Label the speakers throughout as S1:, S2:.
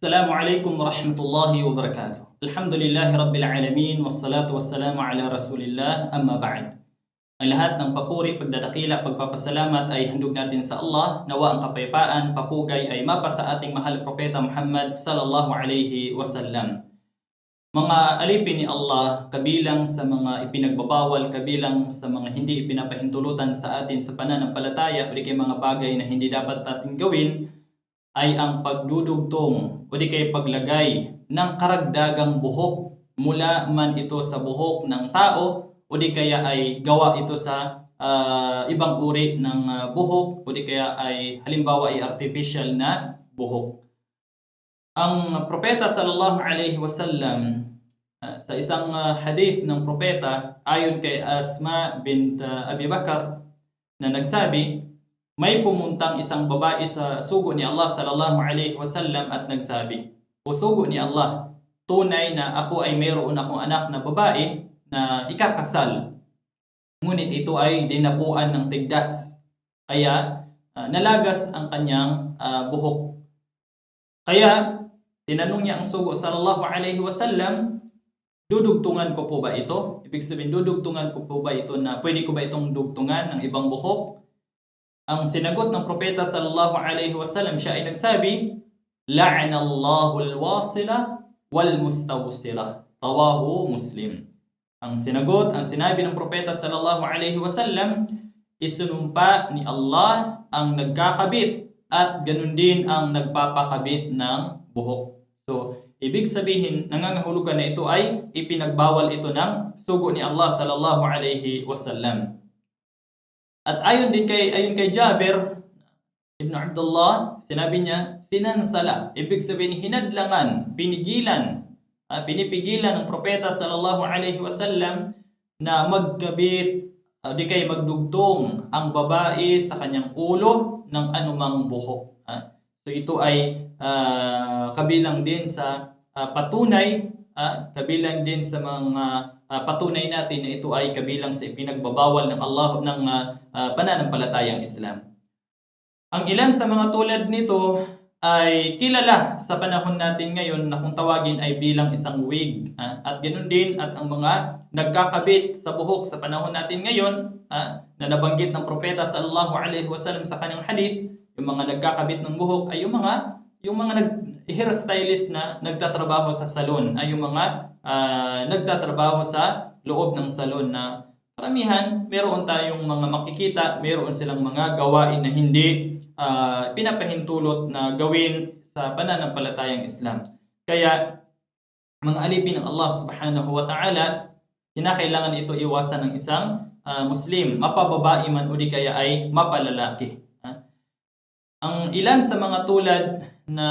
S1: Assalamualaikum warahmatullahi wabarakatuh. Alhamdulillahi rabbil alamin wassalatu wassalamu ala Rasulillah amma ba'd. Ang lahat ng papuri, pagdadakila, pagpapasalamat ay handog natin sa Allah. Nawa ang kapayapaan, papugay ay mapa sa ating mahal propeta Muhammad sallallahu alaihi wasallam. Mga alipin ni Allah, kabilang sa mga ipinagbabawal, kabilang sa mga hindi ipinapahintulutan sa atin sa pananampalataya o di kay mga bagay na hindi dapat natin gawin ay ang pagdudugtong o di kay paglagay ng karagdagang buhok mula man ito sa buhok ng tao o di kaya ay gawa ito sa ibang uri ng buhok o di kaya ay halimbawa ay artificial na buhok. Ang propeta sallallahu alaihi wasallam sa isang hadith ng propeta ayon kay Asma bint Abi Bakar na nagsabi, may pumuntang isang babae sa sugo ni Allah sallallahu alaihi wasallam at nagsabi, "O sugo ni Allah, tunay na ako ay mayroon akong anak na babae na ikakasal. Ngunit ito ay dinapuan ng tigdas. Kaya nalagas ang kanyang buhok. Kaya tinanong niya ang sugo sallallahu alaihi wasallam, dudugtungan ko po ba ito? Ibig sabihin, dudugtungan ko po ba ito na pwede ko ba itong dugtungan ng ibang buhok?" Ang sinagot ng propeta sallallahu alaihi wasallam, siya ay nagsabi, "La'anallahu al-wasila wal mustawsila." Rawahu Muslim. Ang sinabi ng propeta sallallahu alaihi wasallam, isinumpa ni Allah ang nagkakabit at ganun din ang nagpapakabit ng buhok. So, ibig sabihin, nangangahulugan na ito ay ipinagbawal ito ng sugo ni Allah sallallahu alaihi wasallam. At ayon kay Jabir ibn Abdullah, sinabi niya, sinansala, ibig sabihin hinadlangan, pinipigilan ng propeta sallallahu alaihi wasallam na magkabit di kay magdugtong ang babae sa kanyang ulo ng anumang buhok. So ito ay kabilang din sa kabilang din sa mga patunay natin na ito ay kabilang sa ipinagbabawal ng Allah ng pananampalatayang Islam. Ang ilan sa mga tulad nito ay kilala sa panahon natin ngayon na kung tawagin ay bilang isang wig. At ganoon din at ang mga nagkakabit sa buhok sa panahon natin ngayon na nabanggit ng propeta sallallahu alaihi wasallam sa kanyang hadith, yung mga nagkakabit ng buhok ay yung mga hairstylist na nagtatrabaho sa salon, ay yung mga nagtatrabaho sa loob ng salon na karamihan meron tayong mga makikita, meron silang mga gawain na hindi pinapahintulot na gawin sa pananampalatayang Islam. Kaya mga alipin ng Allah subhanahu wa ta'ala, kinakailangan ito iwasan ng isang Muslim, mapababae man o di kaya ay mapalalaki. Ang ilan sa mga tulad na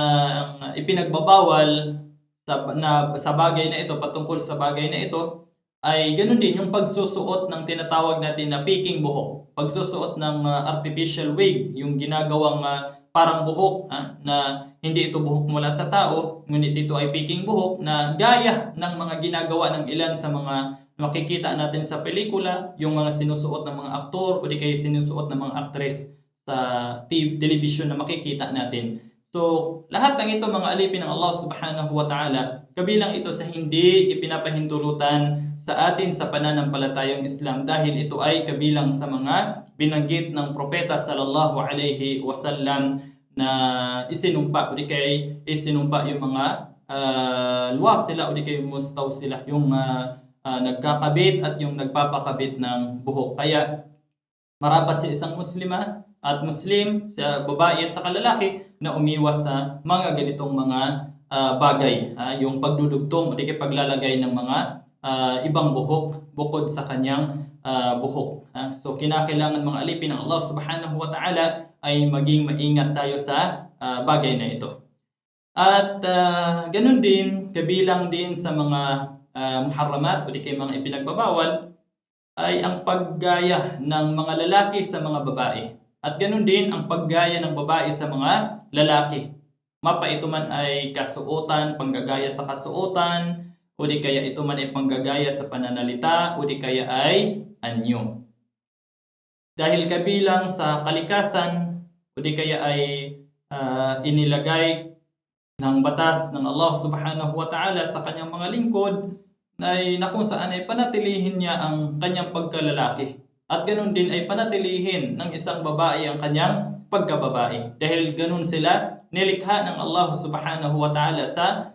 S1: ipinagbabawal sa bagay na ito, patungkol sa bagay na ito, ay ganoon din yung pagsusuot ng tinatawag natin na peking buhok. Pagsusuot ng artificial wig, yung ginagawang parang buhok na hindi ito buhok mula sa tao, ngunit ito ay peking buhok na gaya ng mga ginagawa ng ilan sa mga makikita natin sa pelikula, yung mga sinusuot ng mga aktor o di kaya sinusuot ng mga aktres sa television na makikita natin. So, lahat ng ito mga alipin ng Allah subhanahu wa ta'ala, kabilang ito sa hindi ipinapahintulutan sa atin sa pananampalatayang Islam dahil ito ay kabilang sa mga binanggit ng propeta sallallahu alaihi wasallam na isinumpa o di kay isinumpa yung mga luwasila o di kay mustawsila, yung nagkakabit at yung nagpapakabit ng buhok. Kaya marapat sa isang Muslima at Muslim, sa babae at sa lalaki na umiwas sa mga ganitong mga bagay, yung pagdudugtong o di kaya paglalagay ng mga ibang buhok bukod sa kanyang buhok. So kinakailangan mga alipin ng Allah subhanahu wa ta'ala ay maging maingat tayo sa bagay na ito. At ganun din, kabilang din sa mga muharramat o di kaya mga ipinagbabawal ay ang paggaya ng mga lalaki sa mga babae. At ganun din ang paggaya ng babae sa mga lalaki. Mapa ito man ay kasuotan, panggagaya sa kasuotan, o di kaya ito man ay panggagaya sa pananalita, o di kaya ay anyo. Dahil kabilang sa kalikasan, o di kaya ay inilagay ng batas ng Allah Subhanahu wa Ta'ala sa kanyang mga lingkod na kung saan ay panatilihin niya ang kanyang pagkalalaki. At ganun din ay panatilihin ng isang babae ang kanyang pagkababae. Dahil ganun sila nilikha ng Allah Subhanahu wa Ta'ala sa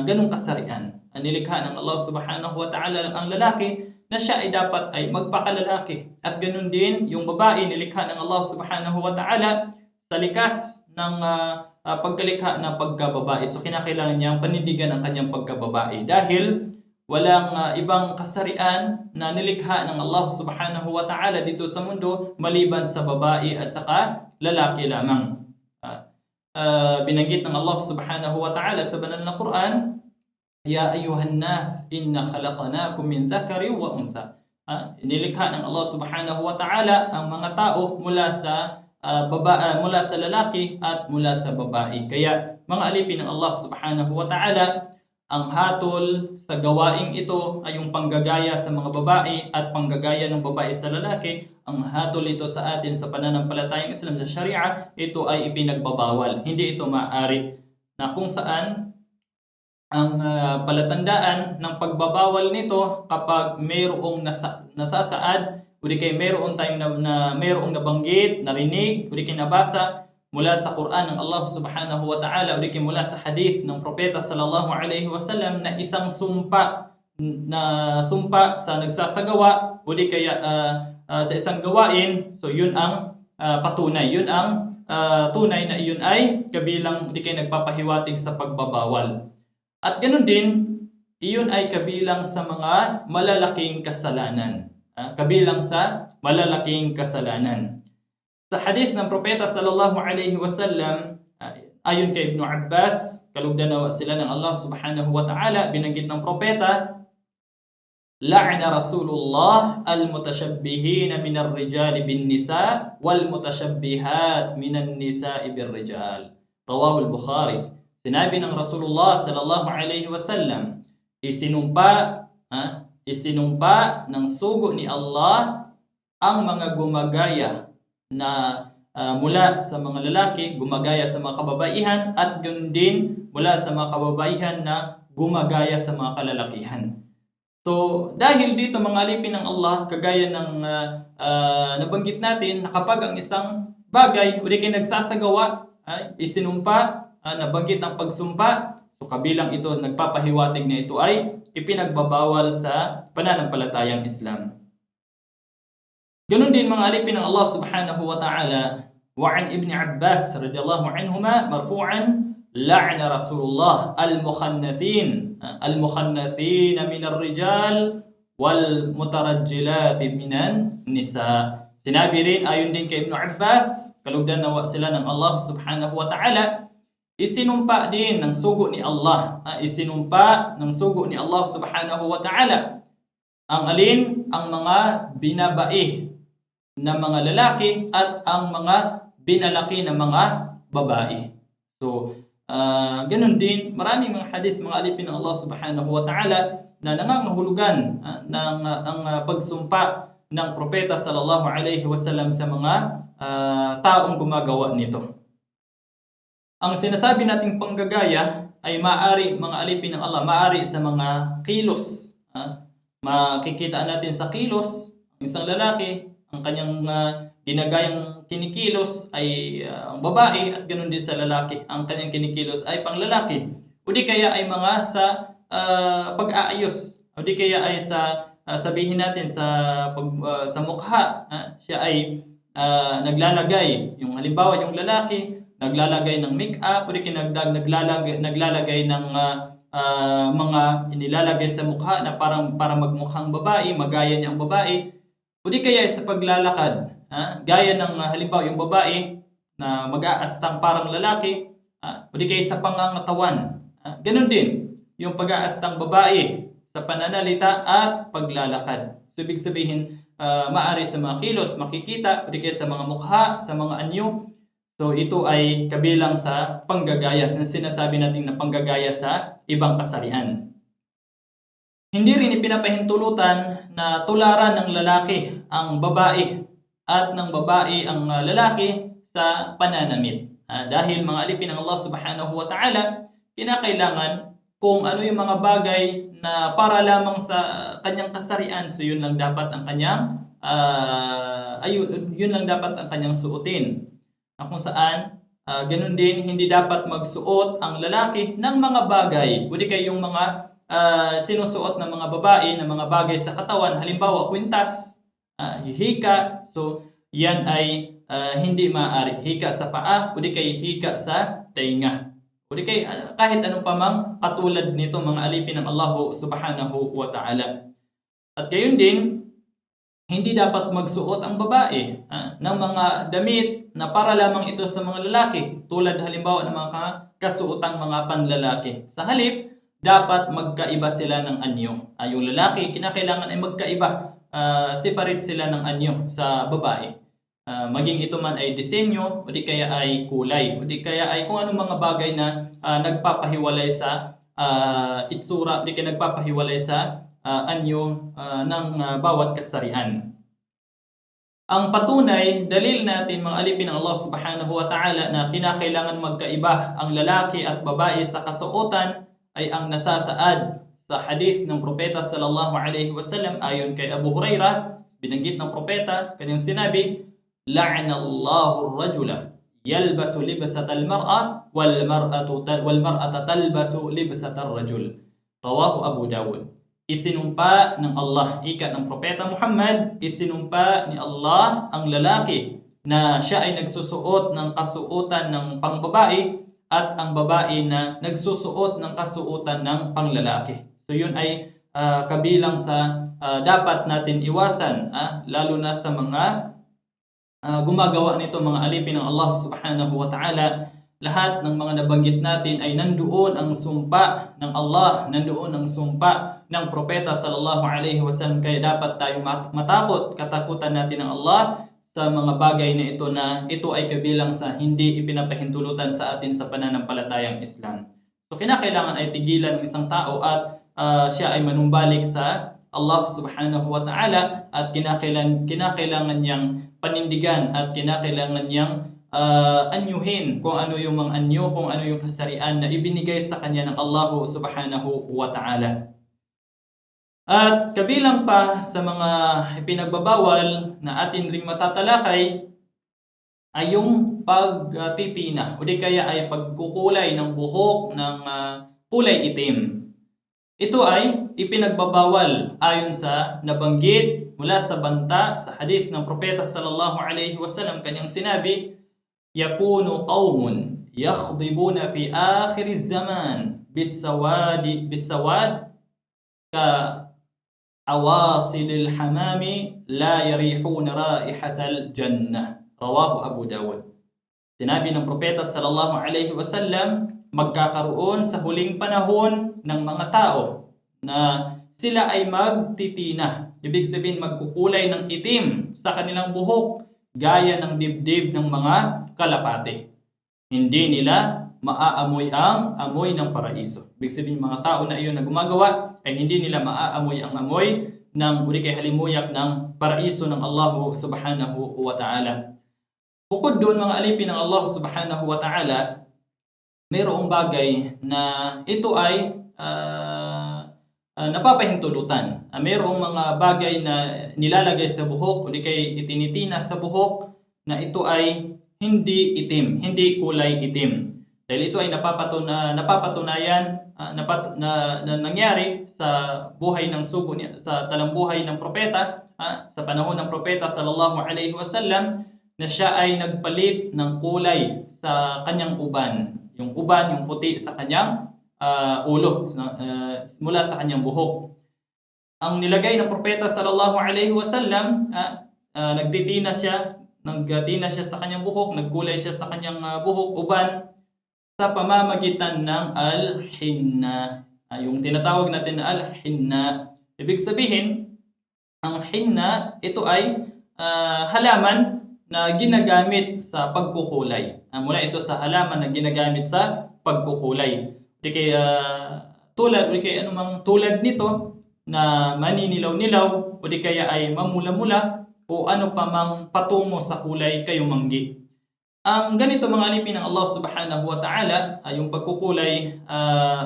S1: ganung kasarian. Nilikha ng Allah Subhanahu wa Ta'ala ang lalaki na siya ay dapat ay magpakalalaki. At ganun din yung babae nilikha ng Allah Subhanahu wa Ta'ala sa likas ng pagkalikha na pagkababae. So kinakailangan niyang panindigan ang kanyang pagkababae dahil walang ibang kasarian na nilikha ng Allah Subhanahu wa Ta'ala dito sa mundo maliban sa babae at saka lalaki lamang. Binanggit ng Allah Subhanahu wa Ta'ala sa banal na Quran, Ya ayuhan nas, inna khalaqnakum min dhakarin wa untha. Nilikha ng Allah Subhanahu wa Ta'ala ang mga tao mula sa lalaki at mula sa babae. Kaya mga alipin ng Allah Subhanahu wa Ta'ala, ang hatol sa gawaing ito ay yung panggagaya sa mga babae at panggagaya ng babae sa lalaki. Ang hatol ito sa atin sa pananampalatayang Islam sa Sharia, ito ay ipinagbabawal. Hindi ito maaari na kung saan ang palatandaan ng pagbabawal nito kapag mayroong nasasaad o di kay mayroon tayong mayroong nabanggit, narinig, o di kay nabasa mula sa Quran ng Allah Subhanahu wa Ta'ala o di kay mula sa hadith ng Propeta sallallahu alaihi wasallam na isang sumpa sa nagsasagawa o di kaya sa isang gawain, so yun ang patunay, yun ang tunay na iyon ay kabilang di kay nagpapahiwatig sa pagbabawal. At ganun din, iyon ay kabilang sa mga malalaking kasalanan. Kabilang sa malalaking kasalanan. Sa hadith ng Propeta sallallahu alaihi wasallam, ayon kay Ibn Abbas, kalugdan sila ng Allah Subhanahu wa Ta'ala, binanggit ng Propeta, La'na Rasulullah al-mutashabbihina minar rijali bin nisa wal mutashabbihat minan nisa'i bir rijal. Rawahu al-Bukhari. Sinabi ng Rasulullah sallallahu alaihi wasallam, isinumpa ng sugo ni Allah ang mga gumagaya na mula sa mga lalaki, gumagaya sa mga kababaihan, at ganoon din mula sa mga kababaihan na gumagaya sa mga kalalakihan. So, dahil dito mga alipin ng Allah, kagaya ng nabanggit natin, na kapag ang isang bagay o di kayo nagsasagawa, isinumpa, nabanggit ang pagsumpa, so kabilang ito, nagpapahiwatig na ito ay ipinagbabawal sa pananampalatayang Islam. Ganun din mga alipin ng Allah Subhanahu wa Ta'ala, wa an Ibn Abbas radiyallahu anhuma marfu'an, la'na Rasulullah al-mukhannathin min ar-rijal wal mutarajjilat minan nisa. Sinabi rin ayon din kay Ibn Abbas, kalugdan nawa sila ng Allah Subhanahu wa Ta'ala, isinumpa din ng sugo ni Allah, isinumpa ng sugo ni Allah Subhanahu wa Ta'ala ang alin? Ang mga binabae na mga lalaki at ang mga binalaki na mga babae. So, ganun din, maraming mga hadith, mga alipin ng Allah Subhanahu wa Ta'ala na nangangahulugan ng ang pagsumpa ng Propeta sallallahu alaihi wasallam sa mga taong gumagawa nito. Ang sinasabi nating panggagaya ay maaari, mga alipin ng Allah, maaari sa mga kilos. Makikita natin sa kilos, ang isang lalaki, ang kanyang ginagayang kinikilos ay ang babae, at ganoon din sa lalaki, ang kanyang kinikilos ay panglalaki. O di kaya ay mga sa pag-aayos, o di kaya ay sa sabihin natin sa mukha, siya ay naglalagay, yung halimbawa yung lalaki naglalagay ng make-up, o di kaya naglalagay ng mga inilalagay sa mukha na para magmukhang babae, magaya niya ang babae. O di kaya sa paglalakad, gaya ng halimbawa yung babae na mag-aastang parang lalaki, o di kaya sa pangangatawan. Ganun din yung pag-aastang babae sa pananalita at paglalakad. So, ibig sabihin, maaari sa mga kilos makikita, o di kaya sa mga mukha, sa mga anyo. So, ito ay kabilang sa panggagaya, sinasabi natin na panggagaya sa ibang kasarian. Hindi rin ipinapahintulutan na tularan ng lalaki ang babae at ng babae ang lalaki sa pananamit. Dahil mga alipin ng Allah subhanahu wa ta'ala, kinakailangan kung ano yung mga bagay na para lamang sa kanyang kasarian, so yun lang dapat ang kanyang yun lang dapat ang kanyang suotin. Kung saan ganun din, hindi dapat magsuot ang lalaki ng mga bagay, kundi kayong mga sinusuot ng mga babae ng mga bagay sa katawan, halimbawa kwintas, hika, so yan ay hindi maaari. Hika sa paa, kundi kay hika sa tainga. Kundi kay kahit ano pa mang katulad nito mga alipin ng Allah subhanahu wa ta'ala. At gayon din, hindi dapat magsuot ang babae ng mga damit na para lamang ito sa mga lalaki, tulad halimbawa ng mga kasuotang mga panlalaki. Sa halip, dapat magkaiba sila ng anyo. Yung lalaki, kinakailangan ay magkaiba, separate sila ng anyo sa babae. Maging ito man ay disenyo, o di kaya ay kulay, o di kaya ay kung anong mga bagay na nagpapahiwalay sa itsura, o di kaya nagpapahiwalay sa anyo ng bawat kasarian. Ang patunay, dalil natin mga alipin ng Allah subhanahu wa ta'ala na kinakailangan magkaiba ang lalaki at babae sa kasuotan ay ang nasasaad sa hadith ng propeta sallallahu alaihi wasallam ayon kay Abu Hurairah. Binanggit ng propeta, kanyang sinabi, la'anallahu ar-rajula yalbasu libsatal mar'a wal mar'ata talbasu libsatar rajul. Rawahu Abu Dawud. Isinumpa ng Allah, ika ng propeta Muhammad, isinumpa ni Allah ang lalaki na siya ay nagsusuot ng kasuotan ng pangbabae at ang babae na nagsusuot ng kasuotan ng panglalaki. So yun ay kabilang sa dapat natin iwasan, lalo na sa mga gumagawa nito mga alipin ng Allah subhanahu wa ta'ala. Lahat ng mga nabanggit natin ay nandoon ang sumpa ng Allah, nandoon ang sumpa ng propeta sallallahu alaihi wasallam, kaya dapat tayong matakot, katakutan natin ng Allah sa mga bagay na ito ay kabilang sa hindi ipinapahintulutan sa atin sa pananampalatayang Islam. So kinakailangan ay tigilan ng isang tao at siya ay manumbalik sa Allah subhanahu wa ta'ala at kinakailangan niyang panindigan at kinakailangan niyang anyuhin kung ano yung mga anyo, kung ano yung kasarian na ibinigay sa kanya ng Allah subhanahu wa ta'ala. At kabilang pa sa mga ipinagbabawal na atin ring matatalakay ay yung pagtitina o di kaya ay pagkukulay ng buhok ng kulay itim. Ito ay ipinagbabawal ayon sa nabanggit mula sa banta sa hadith ng propeta sallallahu alaihi wasallam, kanyang sinabi, yakunu qaumun yakhdibuna fi akhir az-zaman bisawad ka awasilil hamami la yarihuna raihatal jannah. Rawahu Abu Dawud. Sinabi ng propeta sallallahu alaihi wasallam, magkakaroon sa huling panahon ng mga tao na sila ay magtitina. Ibig sabihin magkukulay ng itim sa kanilang buhok gaya ng dibdib ng mga kalapate. Hindi nila maaamoy ang amoy ng paraiso. Ibig sabihin mga tao na iyon na gumagawa ay hindi nila maaamoy ang amoy ng kay halimuyak ng paraiso ng Allah subhanahu wa ta'ala. Bukod doon mga alipin ng Allah subhanahu wa ta'ala, mayroong bagay na ito ay napapahintulutan. Mayroong mga bagay na nilalagay sa buhok o di kay itinitina sa buhok na ito ay hindi itim, hindi kulay itim. Dahil ito ay napapatunayan na nangyari sa buhay ng sugo sa talambuhay ng propeta, sa panahon ng propeta sallallahu alaihi wasallam, na siya ay nagpalit ng kulay sa kanyang uban. Yung uban, yung puti sa kanyang ulo, mula sa kanyang buhok. Ang nilagay ng propeta sallallahu alaihi wasallam, nagtina siya sa kanyang buhok, nagkulay siya sa kanyang buhok, uban, sa pamamagitan ng al-hinna. Yung tinatawag natin na al-hinna. Ibig sabihin, ang hinna, ito ay halaman na ginagamit sa pagkukulay. Mula ito sa halaman na ginagamit sa pagkukulay. Tulad nito na maninilaw-nilaw o di kaya ay mamula-mula o ano pa mang patungo sa kulay kayumanggi. Ang ganito mga alipin ng Allah Subhanahu wa Ta'ala, yung pagkukulay,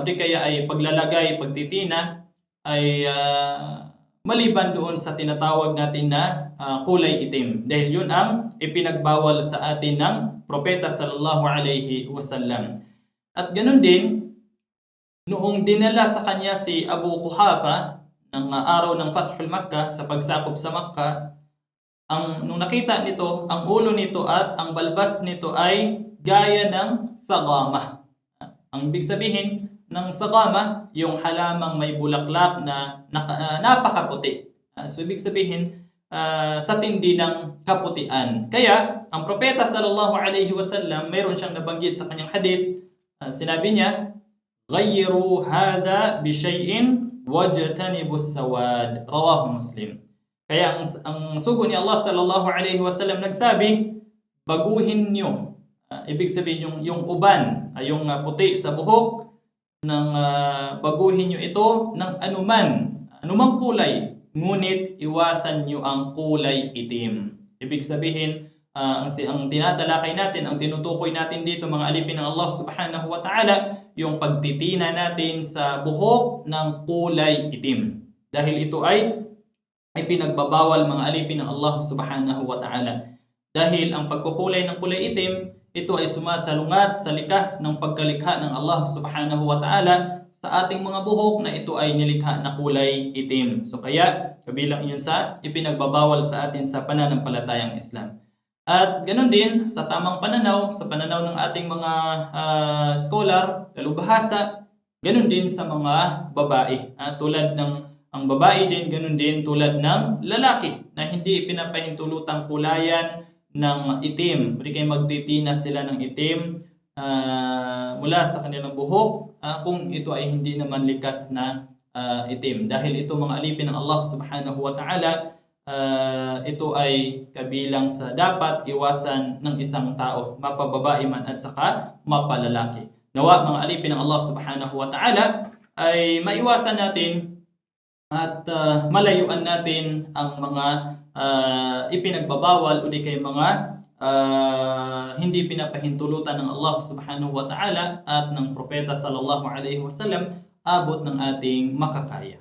S1: di kaya ay paglalagay, pagtitina, ay maliban doon sa tinatawag natin na kulay itim. Dahil yun ang ipinagbawal sa atin ng Propeta Sallallahu Alaihi Wasallam. At ganun din, noong dinala sa kanya si Abu Quhafa ng araw ng Fathul Makkah sa pagsakop sa Makkah, nung nakita nito, ang ulo nito at ang balbas nito ay gaya ng thagama. Ang ibig sabihin ng thagama, yung halamang may bulaklak na napakaputi. So ibig sabihin, sa tindi ng kaputian. Kaya, ang Propeta Sallallahu Alaihi Wasallam, mayroon siyang nabanggit sa kanyang hadith, sinabi niya, "Ghayyiru hadha bishay'in wajtanibus sawad." Rawahu Muslim. Kaya ang sugo ni Allah Sallallahu Alaihi Wasallam nagsabi, baguhin nyo. Ibig sabihin yung uban, yung puti sa buhok, baguhin nyo ito ng anumang kulay, ngunit iwasan nyo ang kulay itim. Ibig sabihin, ang tinatalakay natin, ang tinutukoy natin dito mga alipin ng Allah Subhanahu wa Ta'ala, yung pagtitina natin sa buhok ng kulay itim. Dahil ito ay pinagbabawal mga alipin ng Allah Subhanahu wa Ta'ala. Dahil ang pagkukulay ng kulay itim, ito ay sumasalungat sa likas ng pagkalikha ng Allah Subhanahu wa Ta'ala sa ating mga buhok na ito ay nilikha na kulay itim. So kaya, kabilang yun sa ipinagbabawal sa atin sa pananampalatayang Islam. At ganun din, sa tamang pananaw, sa pananaw ng ating mga scholar, talubhasa, ganun din sa mga babae. Tulad ng ang babae din, ganun din tulad ng lalaki na hindi pinapahintulutang kulayan ng itim. Pwede kayo magtitina sila ng itim mula sa kanilang buhok kung ito ay hindi naman likas na itim. Dahil ito mga alipin ng Allah Subhanahu wa Ta'ala, ito ay kabilang sa dapat iwasan ng isang tao, mapababae man at saka mapalalaki. Nawa mga alipin ng Allah Subhanahu wa Ta'ala ay maiwasan natin at malayuan natin ang mga ipinagbabawal o di kay mga hindi pinapahintulutan ng Allah Subhanahu wa Ta'ala at ng Propeta Sallallahu Alaihi Wasallam abot ng ating makakaya.